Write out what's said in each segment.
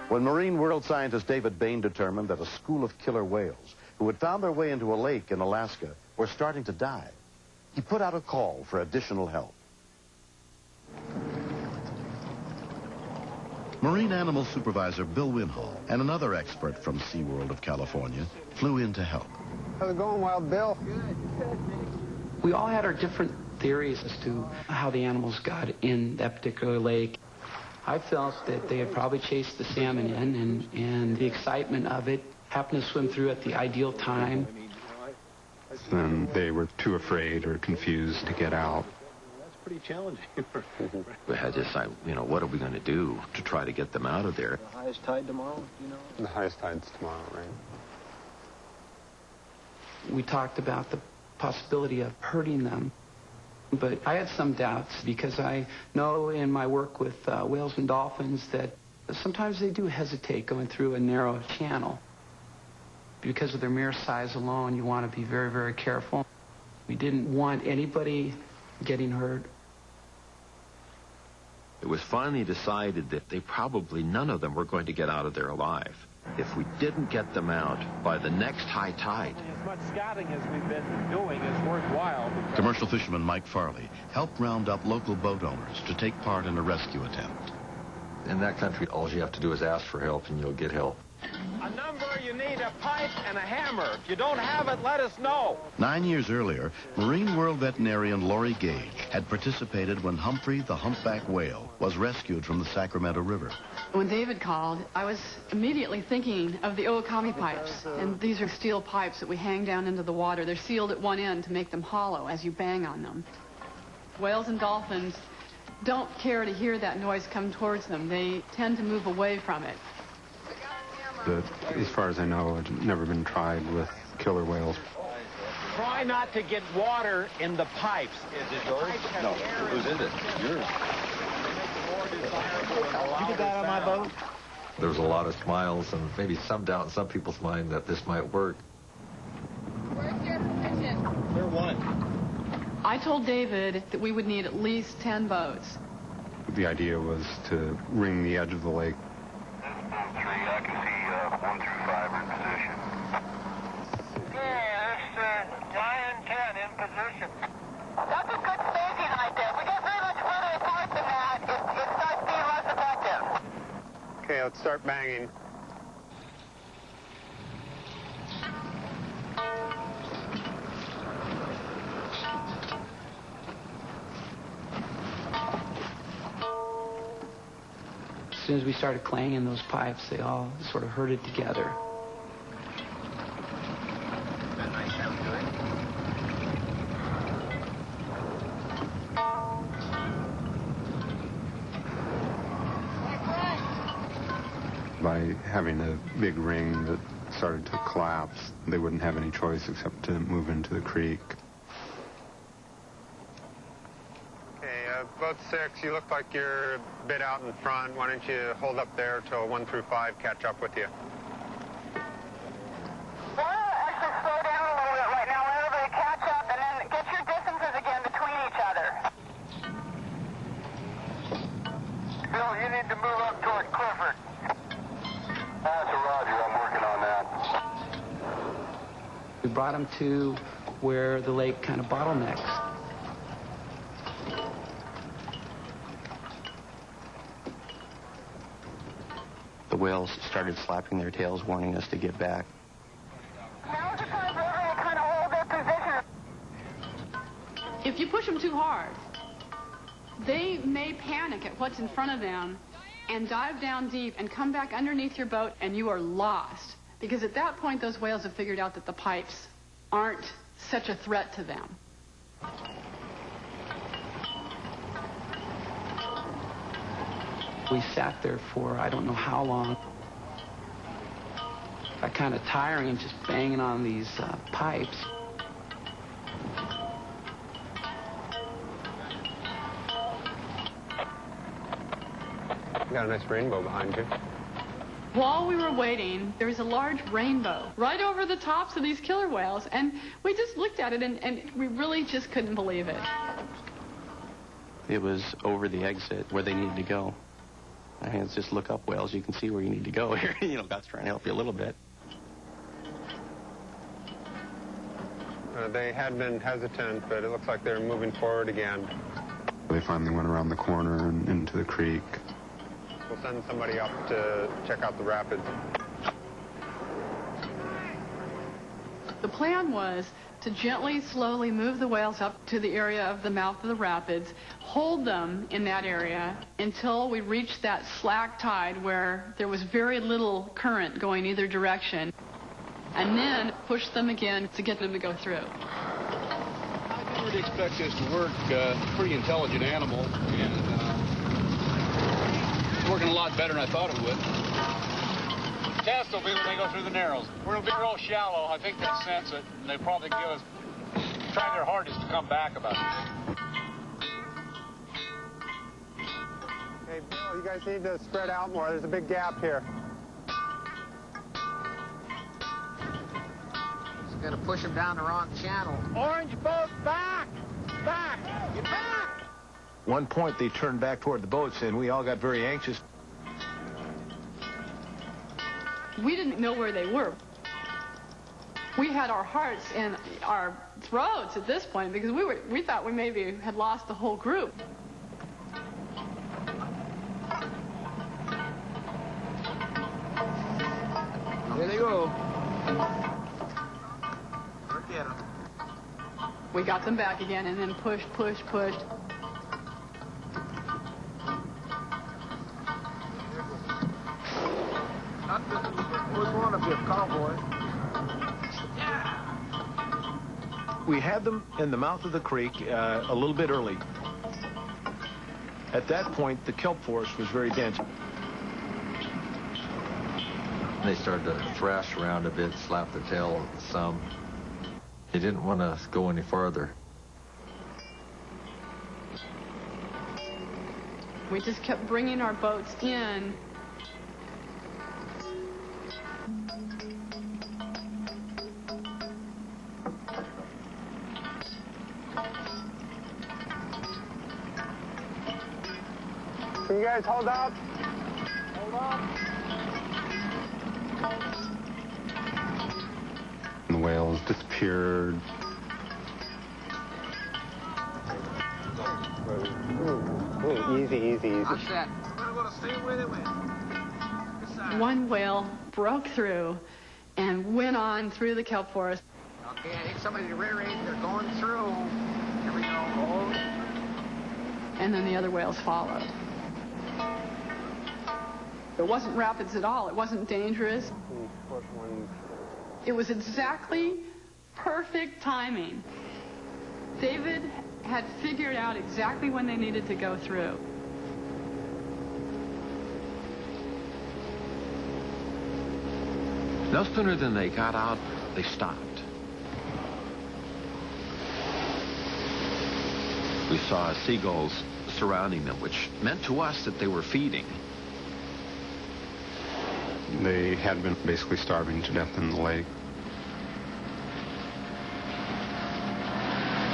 When marine world scientist David Bain determined that a school of killer whales who had found their way into a lake in Alaska were starting to die, he put out a call for additional help. Marine animal supervisor Bill Winhall and another expert from SeaWorld of California flew in to help. How's it going, Wild Bill? We all had our different theories as to how the animals got in that particular lake. I felt that they had probably chased the salmon in, and the excitement of it happened to swim through at the ideal time. And they were too afraid or confused to get out. That's pretty challenging. We had to decide, what are we going to do to try to get them out of there? The highest tide tomorrow, The highest tide's tomorrow, right? We talked about the possibility of hurting them. But I had some doubts because I know in my work with whales and dolphins that sometimes they do hesitate going through a narrow channel. Because of their mere size alone, you want to be very, very careful. We didn't want anybody getting hurt. It was finally decided that none of them were going to get out of there alive. If we didn't get them out by the next high tide. As much scouting as we've been doing is worthwhile. Commercial fisherman Mike Farley helped round up local boat owners to take part in a rescue attempt. In that country, all you have to do is ask for help and you'll get help. A number, you need a pipe and a hammer. If you don't have it, let us know. 9 years earlier, Marine World veterinarian Laurie Gage had participated when Humphrey the humpback whale was rescued from the Sacramento River. When David called, I was immediately thinking of the Okami pipes. And these are steel pipes that we hang down into the water. They're sealed at one end to make them hollow as you bang on them. Whales and dolphins don't care to hear that noise come towards them. They tend to move away from it. But as far as I know, it's never been tried with killer whales. Try not to get water in the pipes. Is it yours? No. Whose is it? Yours. You get that on my boat? There was a lot of smiles and maybe some doubt in some people's mind that this might work. Where's your position? They're one. I told David that we would need at least 10 boats. The idea was to ring the edge of the lake. I can see 1 through 5 are in position. Yeah, there's 9 and 10 in position. That's a good staging right there. If we get very much further apart than that, it starts being less effective. Okay, let's start banging. As soon as we started clanging those pipes, they all sort of herded together. By having a big ring that started to collapse, they wouldn't have any choice except to move into the creek. Boat 6, you look like you're a bit out in front. Why don't you hold up there till 1 through 5 catch up with you? Well, actually slow down a little bit right now. Let everybody catch up and then get your distances again between each other. Bill, you need to move up toward Clifford. That's a Roger. I'm working on that. We brought them to where the lake kind of bottlenecks. The whales started slapping their tails, warning us to get back. Now's the time for everyone to kind of hold their position. If you push them too hard, they may panic at what's in front of them and dive down deep and come back underneath your boat, and you are lost. Because at that point, those whales have figured out that the pipes aren't such a threat to them. We sat there for I don't know how long. Got kind of tiring just banging on these pipes. You got a nice rainbow behind you. While we were waiting, there was a large rainbow right over the tops of these killer whales, and we just looked at it, and we really just couldn't believe it. It was over the exit where they needed to go. I mean, it's just look up whales. You can see where you need to go here. You know, God's trying to help you a little bit. They had been hesitant, but it looks like they're moving forward again. They finally went around the corner and into the creek. We'll send somebody up to check out the rapids. The plan was to gently, slowly move the whales up to the area of the mouth of the rapids, hold them in that area until we reached that slack tide where there was very little current going either direction, and then push them again to get them to go through. I didn't really expect this to work. Pretty intelligent animal, and it's working a lot better than I thought it would. The test will be when they go through the narrows. We're going to be real shallow. I think they sense it, and they probably try their hardest to come back about it. Hey, Bill, you guys need to spread out more. There's a big gap here. It's going to push them down the wrong channel. Orange boat, back! Back! Get back! One point, they turned back toward the boats, and we all got very anxious. We didn't know where they were. We had our hearts in our throats at this point because we thought we maybe had lost the whole group. Here they go. Forget them. We got them back again and then pushed. We're going to be a cowboy. We had them in the mouth of the creek a little bit early. At that point, the kelp forest was very dense. They started to thrash around a bit, slap their tail some. They didn't want to go any farther. We just kept bringing our boats in. Can you guys hold up? Hold on. And the whales disappeared. Easy. I'm set. We're going to stay with him. One whale broke through and went on through the kelp forest. Okay, I think somebody's rear end. They're going through. Here we go. Hold. And then the other whales followed. It wasn't rapids at all. It wasn't dangerous. It was exactly perfect timing. David had figured out exactly when they needed to go through. No sooner than they got out, they stopped. We saw seagulls surrounding them, which meant to us that they were feeding. They had been basically starving to death in the lake.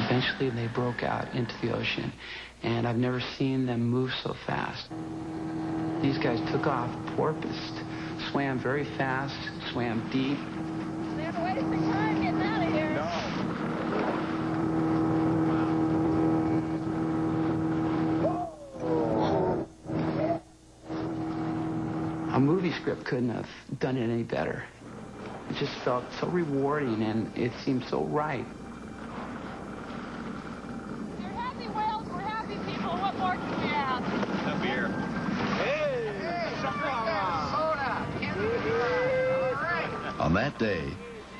Eventually, they broke out into the ocean, and I've never seen them move so fast. These guys took off, porpoised, swam very fast, swam deep. They're wasting time getting out of here. A movie script couldn't have done it any better. It just felt so rewarding, and it seemed so right. You're happy whales, we're happy people. What more can we ask? A beer. Hey! On that day,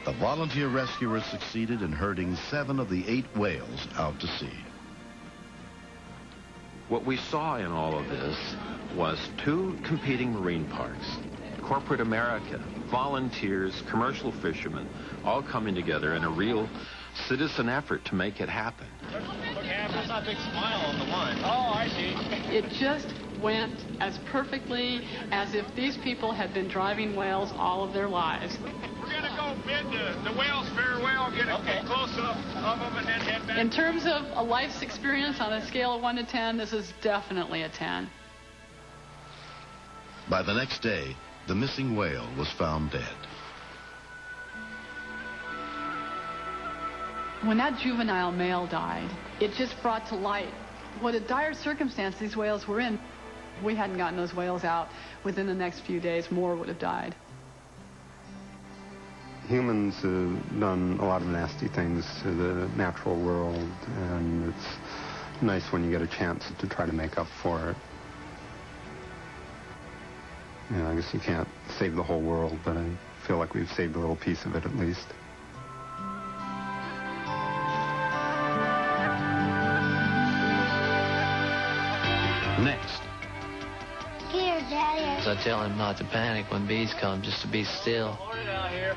the volunteer rescuers succeeded in herding 7 of the 8 whales out to sea. What we saw in all of this was 2 competing marine parks. Corporate America, volunteers, commercial fishermen, all coming together in a real citizen effort to make it happen. Look, there's that big smile on the line. Oh, I see. It just went as perfectly as if these people had been driving whales all of their lives. We're going to go go bid the whales farewell, get a close-up of them, and then head back. In terms of a life's experience on a scale of 1 to 10, this is definitely a 10. By the next day, the missing whale was found dead. When that juvenile male died, it just brought to light what a dire circumstance these whales were in. If we hadn't gotten those whales out within the next few days, more would have died. Humans have done a lot of nasty things to the natural world, and it's nice when you get a chance to try to make up for it. You know, I guess you can't save the whole world, but I feel like we've saved a little piece of it at least. Next. Here, Daddy. I tell him not to panic when bees come, just to be still. Morning out here.